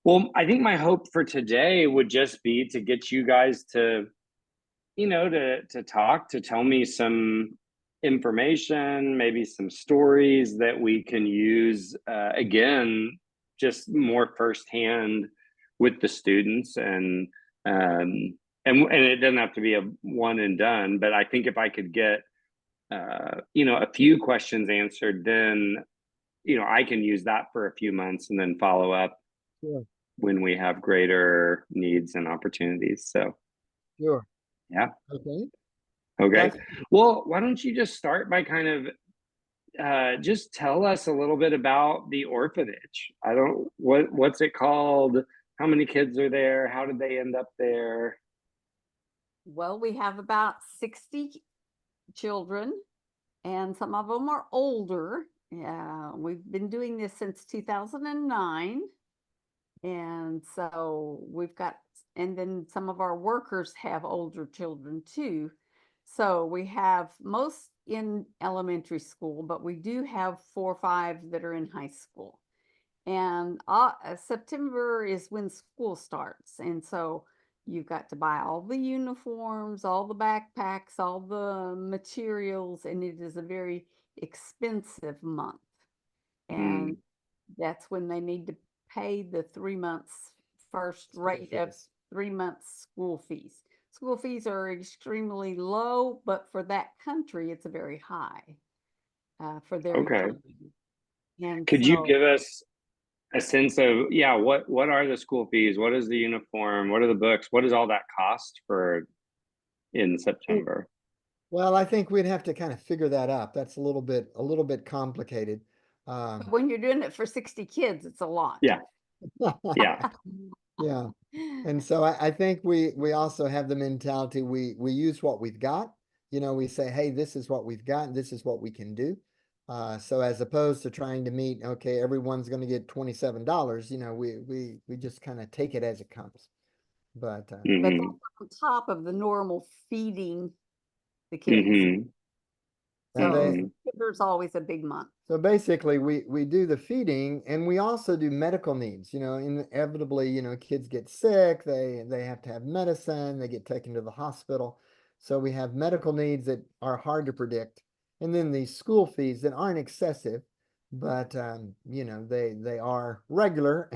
Well, I think my hope for today would just be to get you guys to, to talk, to tell me some information, maybe some stories that we can use again, just more firsthand with the students, um, and it doesn't have to be a one and done. But I think if I could get a few questions answered, then I can use that for a few months and then follow up Sure, when we have greater needs and opportunities. So, sure. yeah. Okay. Okay. That's Well, why don't you just start by kind of just tell us a little bit about the orphanage. I don't what's it called? How many kids are there? How did they end up there? Well, we have about 60 children, and some of them are older. Yeah, we've been doing this since 2009. And so we've got, and then some of our workers have older children too. So we have most in elementary school, but we do have 4 or 5 that are in high school. And September is when school starts. And so you've got to buy all the uniforms, all the backpacks, all the materials, and it is a very expensive month. And Mm, that's when they need to pay the 3 months first rate of 3 months school fees. School fees are extremely low, but for that country, it's very high for their okay. economy. And Could you so give us a sense of, yeah, what are the school fees? What is the uniform? What are the books? What does all that cost for in September? well, I think we'd have to kind of figure that out. That's a little bit complicated. Um, when you're doing it for 60 kids, it's a lot. Yeah, yeah. yeah. And so I think we also have the mentality we use what we've got. We say, hey, this is what we've got, and this is what we can do. So as opposed to trying to meet, okay, everyone's going to get $27, we just kind of take it as it comes. But But Hmm. that's on top of the normal feeding the kids. Hmm. and So they Hmm. September's always a big month. So basically, we do the feeding, and we also do medical needs. Inevitably, kids get sick, they have to have medicine, they get taken to the hospital. So we have medical needs that are hard to predict, and then these school fees that aren't excessive, but they are regular,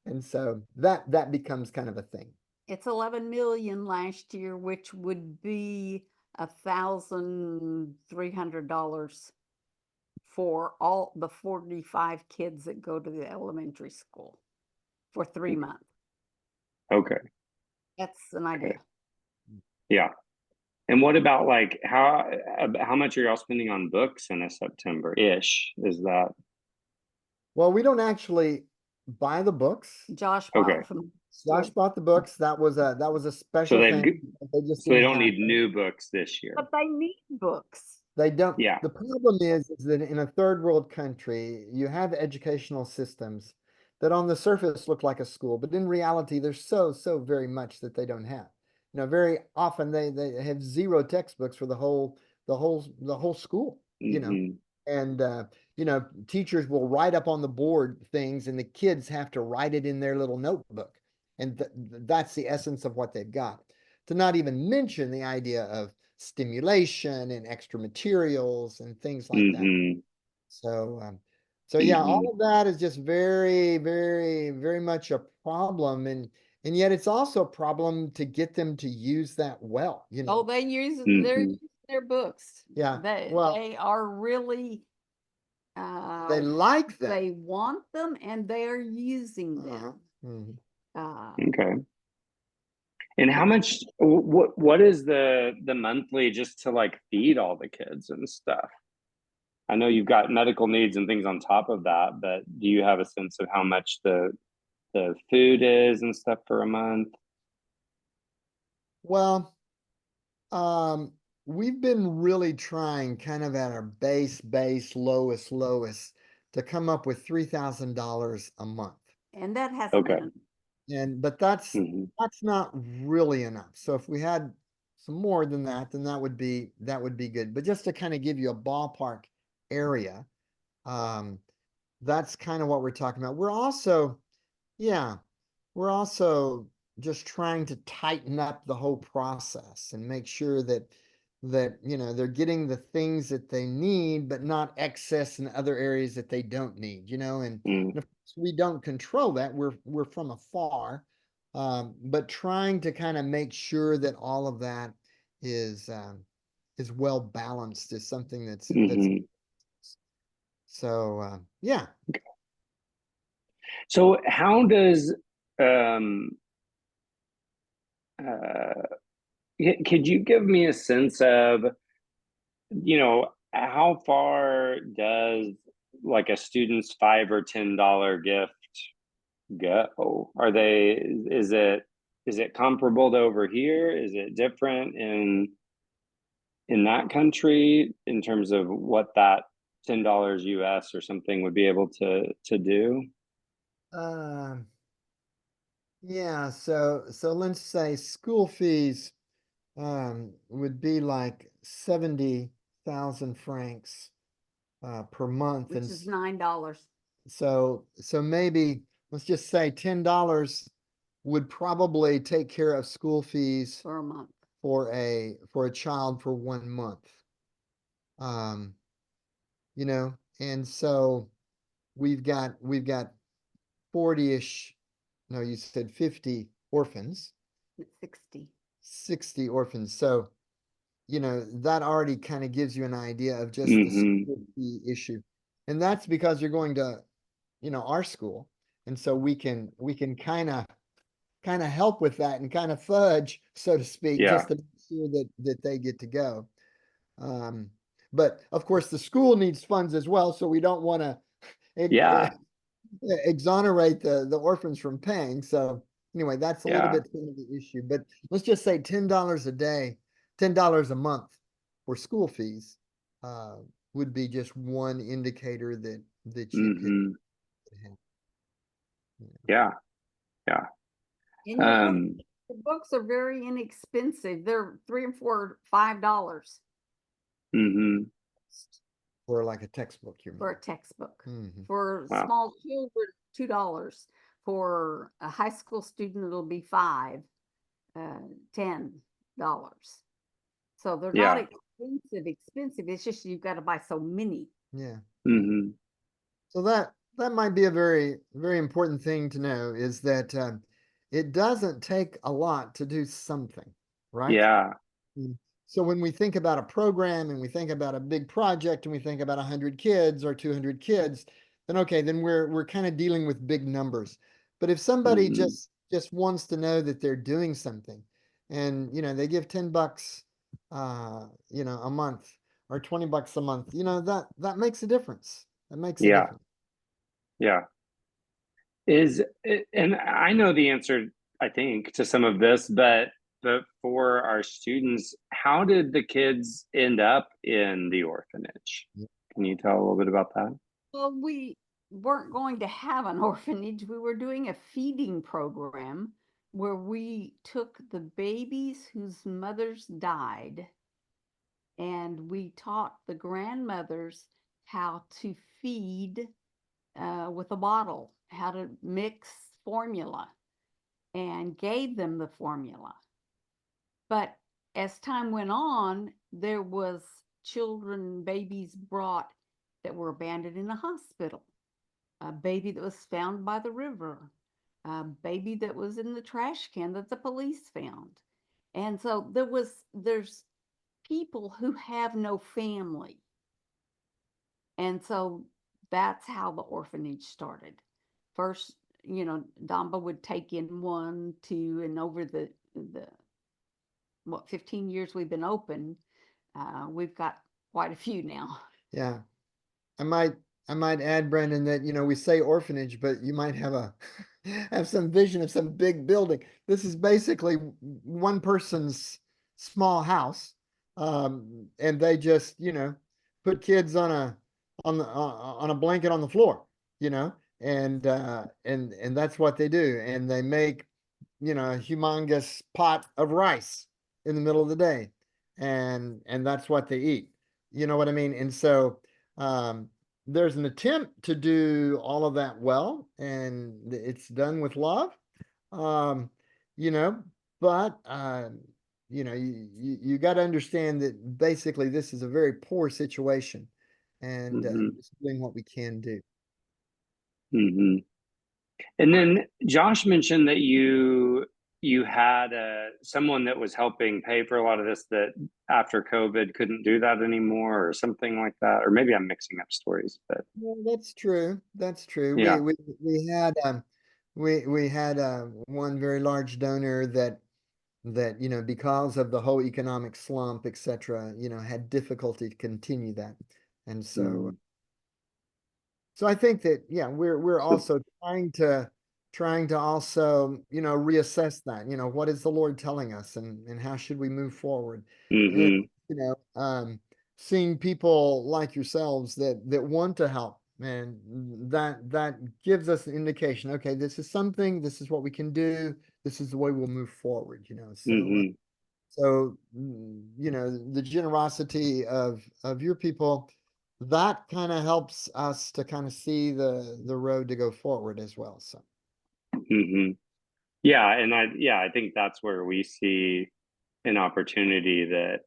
and so that becomes kind of a thing. It's 11 million last year, which would be $1,300 for all the 45 kids that go to the elementary school for 3 months. Okay. That's an Okay. idea. Yeah. And what about like how much are y'all spending on books in a September ish? Is that Well, we don't actually buy the books. Josh okay? bought from Josh store, bought the books. That was a So special thing that they just so they didn't don't have. need new books this year. but they need books. They don't. Yeah. The problem is that in a third world country, you have educational systems that on the surface look like a school, but in reality, there's so very much that they don't have. Very often they have zero textbooks for the whole school, Hmm. and teachers will write up on the board things, and the kids have to write it in their little notebook, and that's the essence of what they've got. To not even mention the idea of stimulation and extra materials and things like that. Hmm. So yeah, all Hmm. of that is just very, very, very much a problem, and yet it's also a problem to get them to use that well. Oh, they're Hmm. using their books. Yeah, They well, they are really they like that. they want them and they are using Uh-huh. them. Mhm. Okay. And how Yeah. much what is the monthly just to like feed all the kids and stuff? I know you've got medical needs and things on top of that, but do you have a sense of how much the food is and stuff for a month? Well, um, we've been really trying kind of at our base, lowest to come up with $3,000 a month. And that hasn't Okay. been But that's Hmm. that's not really enough. So if we had some more than that, then that would be good. But just to kind of give you a ballpark area, um, that's kind of what we're talking about. We're also Yeah, we're also just trying to tighten up the whole process and make sure that they're getting the things that they need, but not excess in other areas that they don't need, Mm, and of course we don't control that. We're from afar, but trying to kind of make sure that all of that is well balanced is something that's mhm. so yeah. So how does um uh could you give me a sense of, how far does like a student's $5 or $10 gift go? Is it comparable to over here? Is it different in that country in terms of what that $10 US or something would be able to do? Um Yeah, so let's say school fees would be like 70,000 francs per month, which and is $9 so maybe let's just say $10 would probably take care of school fees for a month. for a child for 1 month. Um, and so we've got 40-ish, no, you said 50 orphans, It's 60. 60 orphans. So that already kind of gives you an idea of just the Mm-hmm. school fee issue. And that's because you're going to, our school. And so we can kind of help with that and kind of fudge, so to speak, Yeah. just to make sure that they get to go. Um, but of course the school needs funds as well, so we don't want to Yeah. exonerate the orphans from paying. So anyway, that's a little Yeah. bit some of the issue. But let's just say $10 a day, $10 a month for school fees uh, would be just one indicator that you could Mm-hmm. have. Yeah. Yeah. And Um, the books are very inexpensive. They're $3 and $4, $5 mm-hmm. For like a textbook, you for a mean? textbook. Mhm. For Wow. small children, $2. For a high school student, it'll be five, $10. So they're not Yeah. expensive. It's just you've got to buy so many. Yeah. Mm-hmm. So that might be a very, very important thing to know, is that it doesn't take a lot to do something, right? Yeah. Mm. So when we think about a program and we think about a big project and we think about 100 kids or 200 kids, then okay, then we're kind of dealing with big numbers. But if somebody Mm-hmm. just wants to know that they're doing something, and they give $10 a month, or $20 a month, that makes a difference. That makes a Yeah. difference. Yeah. And I know the answer, I think, to some of this, but for our students, how did the kids end up in the orphanage? Can you tell a little bit about that? Well, we weren't going to have an orphanage. We were doing a feeding program where we took the babies whose mothers died and we taught the grandmothers how to feed with a bottle, how to mix formula, and gave them the formula. But as time went on, there was children, babies brought that were abandoned in a hospital, a baby that was found by the river, a baby that was in the trash can that the police found. And so there's people who have no family. And so that's how the orphanage started. First, Damba would take in one, two, and over the 15 years we've been open, we've got quite a few now. Yeah. I might I might add, Brandon, that we say orphanage, but you might have have some vision of some big building. This is basically one person's small house, and they just put kids on a blanket on the floor, and that's what they do, and they make a humongous pot of rice in the middle of the day, and that's what they eat. You know what I mean? And so um, there's an attempt to do all of that well, and it's done with love. Um, you know, but you got to understand that basically this is a very poor situation, and Hmm. just doing what we can do. Hmm. And then Josh mentioned that you had someone that was helping pay for a lot of this that after COVID couldn't do that anymore or something like that. Or maybe I'm mixing up stories, but Well, that's true. That's true. yeah. We had one very large donor that because of the whole economic slump, etc., had difficulty to continue that, and so Mm. so I think that, yeah, we're So, also trying to also, reassess that, what is the Lord telling us, and how should we move forward? And, hmm. you know, um, seeing people like yourselves that want to help, and that gives us an indication, okay, this is what we can do, this is the way we'll move forward, so Hmm. the generosity of your people, that kind of helps us to kind of see the road to go forward as well. So Hmm. Yeah, and I think that's where we see an opportunity that,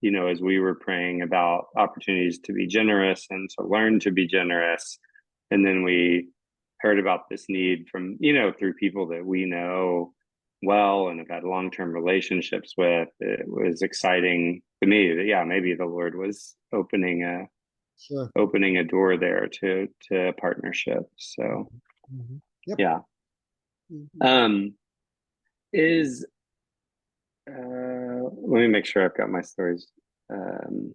as we were praying about opportunities to be generous and to learn to be generous, and then we heard about this need from, through people that we know well and have had long-term relationships with. It was exciting to me that, yeah, maybe the Lord was sure. opening a door there to partnership. So Mhm. Yep. yeah. Mhm. Um is let me make sure I've got my stories. Um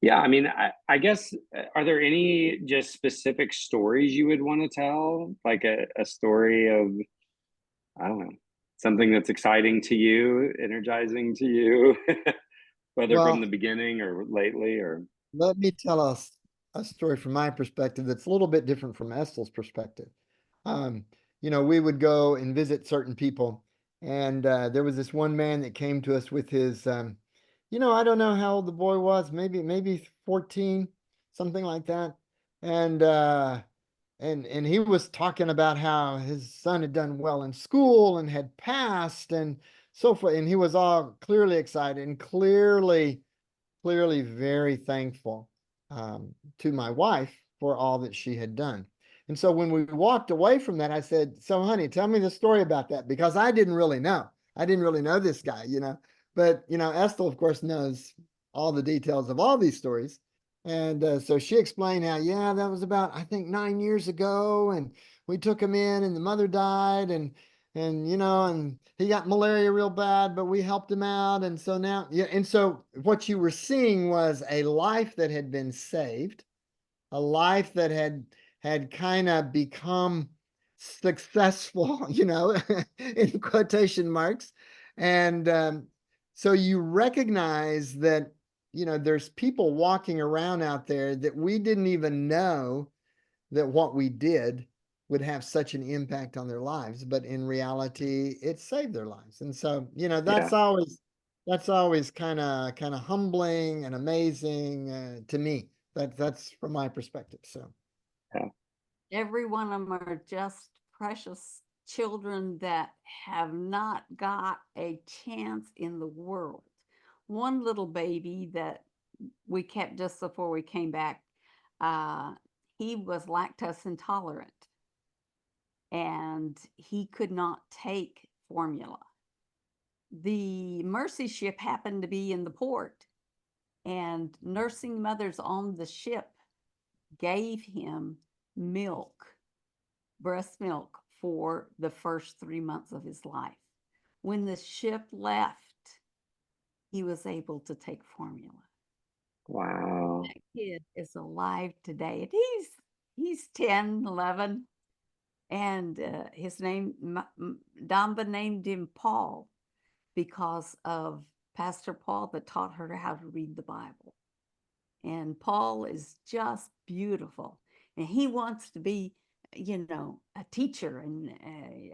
Yeah, I mean, I guess, are there any just specific stories you would want to tell? Like a story of, I don't know, something that's exciting to you, energizing to you, whether from Well, the beginning or lately or. let me tell us a story from my perspective that's a little bit different from Estel's perspective. Um, we would go and visit certain people, and there was this one man that came to us with his, I don't know how old the boy was, maybe 14, something like that, and and he was talking about how his son had done well in school and had passed and so forth, and he was all clearly excited and clearly very thankful, to my wife for all that she had done. And so when we walked away from that, I said, "So, honey, tell me the story about that," because I didn't really know. I didn't really know this guy, But Estel, of course, knows all the details of all these stories. And so she explained how, yeah, that was about, I think, 9 years ago, and we took him in, and the mother died, and he got malaria real bad, but we helped him out. And so now, yeah, and so what you were seeing was a life that had been saved, a life that had kind of become successful, in quotation marks. And so you recognize that, there's people walking around out there that we didn't even know that what we did would have such an impact on their lives, but in reality it saved their lives. And so Yeah. that's always kind of humbling and amazing, to me. That's from my perspective. So Yeah. Every one of them are just precious children that have not got a chance in the world. One little baby that we kept just before we came back, uh, he was lactose intolerant and he could not take formula. The Mercy ship happened to be in the port, and nursing mothers on the ship gave him milk, breast milk, for the first 3 months of his life. When the ship left, he was able to take formula. Wow. That kid is alive today, and he's 10, 11, and his name, Damba named him Paul because of Pastor Paul that taught her how to read the Bible. And Paul is just beautiful, and he wants to be, a teacher, and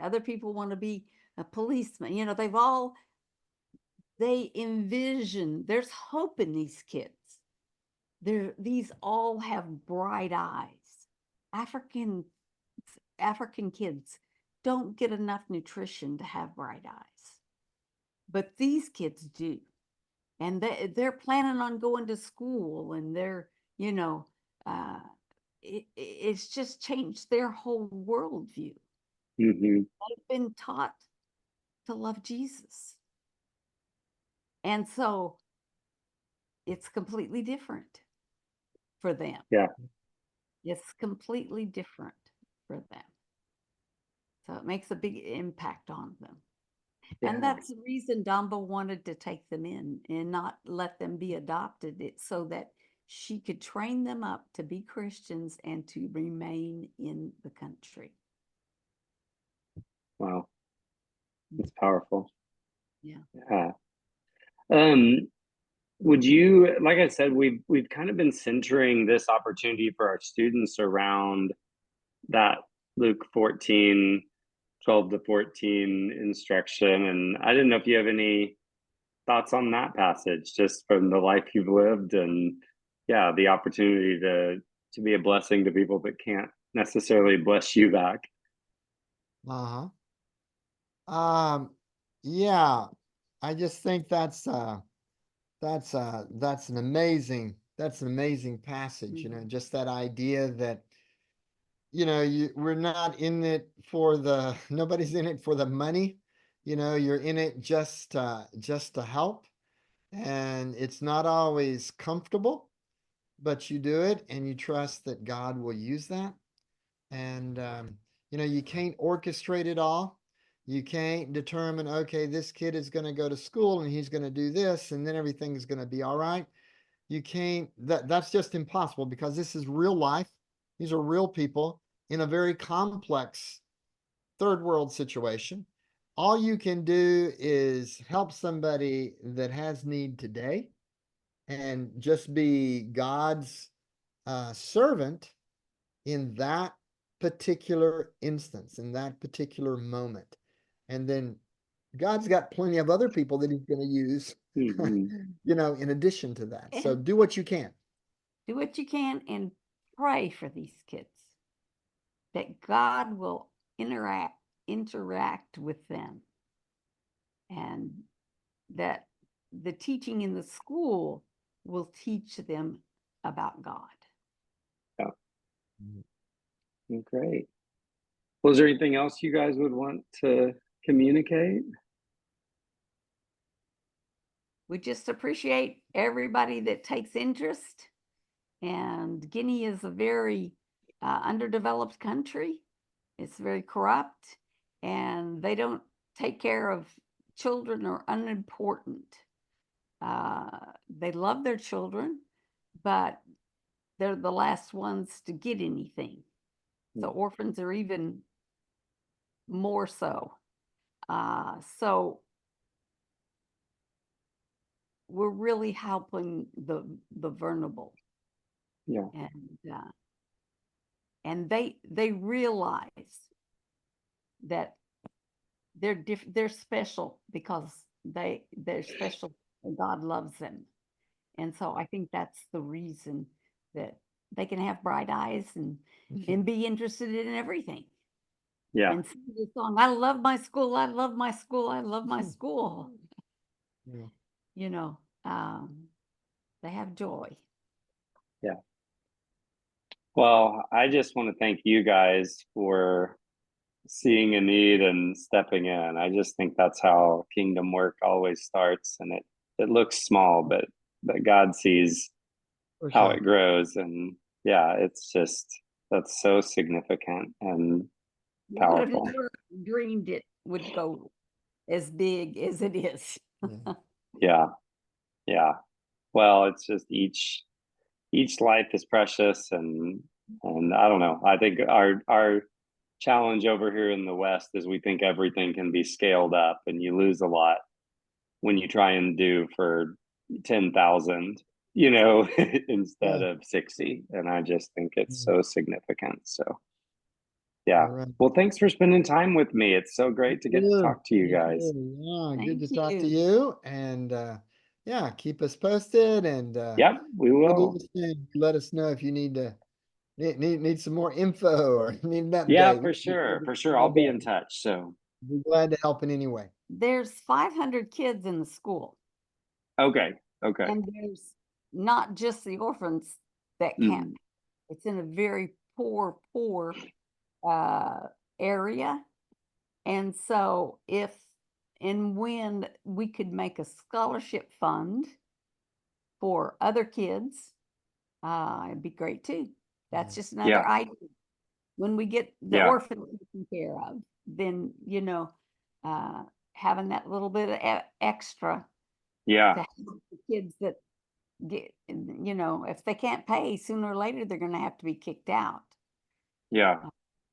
other people want to be a policeman. They envision, there's hope in these kids. these all have bright eyes. African African kids don't get enough nutrition to have bright eyes, but these kids do, and they're planning on going to school, and they're, you know, uh, it's just changed their whole worldview. Hmm. They've been taught to love Jesus, and so it's completely different for them. Yeah. It's completely different for them. So it makes a big impact on them. Yeah. And that's the reason Damba wanted to take them in and not let them be adopted, so that she could train them up to be Christians and to remain in the country. Wow. It's powerful. Yeah. Yeah. Would you, like I said, we've kind of been centering this opportunity for our students around that Luke 14, 12 to 14 instruction. And I didn't know if you have any thoughts on that passage, just from the life you've lived, and yeah, the opportunity to be a blessing to people that can't necessarily bless you back. Uh-huh. Yeah, I just think that's an amazing passage, you know, just that idea that, you know, we're not in it for nobody's in it for the money, you know, you're in it just to help, and it's not always comfortable, but you do it and you trust that God will use that. And you know, you can't orchestrate it all. You can't determine, okay, this kid is going to go to school and he's going to do this and then everything is going to be all right. You can't, that's just impossible, because this is real life. These are real people in a very complex third world situation. All you can do is help somebody that has need today and just be God's servant in that particular instance, in that particular moment. And then God's got plenty of other people that he's going to use, Mm-hmm. you know, in addition to that. So And do what you can. do what you can and pray for these kids, that God will interact with them, and that the teaching in the school will teach them about God. Yeah. Great. Was there anything else you guys would want to communicate? We just appreciate everybody that takes interest. And Guinea is a very underdeveloped country. It's very corrupt, and they don't take care of children or unimportant. They love their children, but they're the last ones to get anything. So orphans are even more so. So we're really helping the vulnerable. Yeah. And they realize that they're special, because they're special and God loves them. And so I think that's the reason that they can have bright eyes and be interested in everything. Yeah. And sing the song, I love my school, I love my school, I love my school. Yeah. You know, they have joy. Yeah. Well, I just want to thank you guys for seeing a need and stepping in. I just think that's how kingdom work always starts, and it looks small, but God sees For how sure. it grows, and yeah, it's just, that's so significant and We would have powerful. never dreamed it would go as big as it is. Yeah. Yeah. Yeah. Well, it's just each life is precious, and I don't know. I think our challenge over here in the West is we think everything can be scaled up, and you lose a lot when you try and do for 10,000, you know, instead Yeah. of 60. And I just think it's Yeah. so significant. So yeah. All right. Well, thanks for spending time with me. It's so great to get to You talk to you too. guys. Yeah, good Thank to talk to you. you. And yeah, keep us posted and Yep, we we'll do will. the same. Let us know if you need to need some more info or need an Yeah, update. for sure. For sure. I'll be in touch. So, Be glad to help in any way. There's 500 kids in the school, okay. Okay. and there's not just the orphans that can't. Mhm. It's in a very poor area. And so if and when we could make a scholarship fund for other kids, it'd be great too. That's just another Yeah. idea. When we get the Yeah. orphan taken care of, then, uh, having that little bit of extra Yeah. to help the kids that get, if they can't pay, sooner or later, they're gonna have to be kicked out Yeah.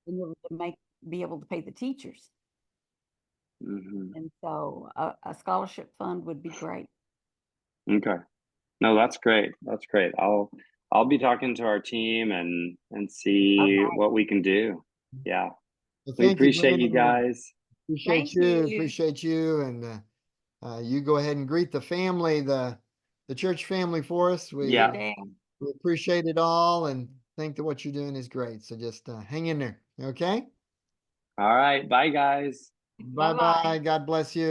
in order to be able to pay the teachers. Hmm. And so a scholarship fund would be great. Okay. No, that's great. That's great. I'll be talking to our team and see Okay. what we can do. Yeah. Well, We thank you, appreciate you Brandon. guys. Appreciate Thank you. you. Appreciate you. And you go ahead and greet the family, the church family for us. Yeah. We appreciate it all and think that what you're doing is great. So just hang in there. Okay. All right. Bye, guys. Bye Bye-bye. bye. God bless you.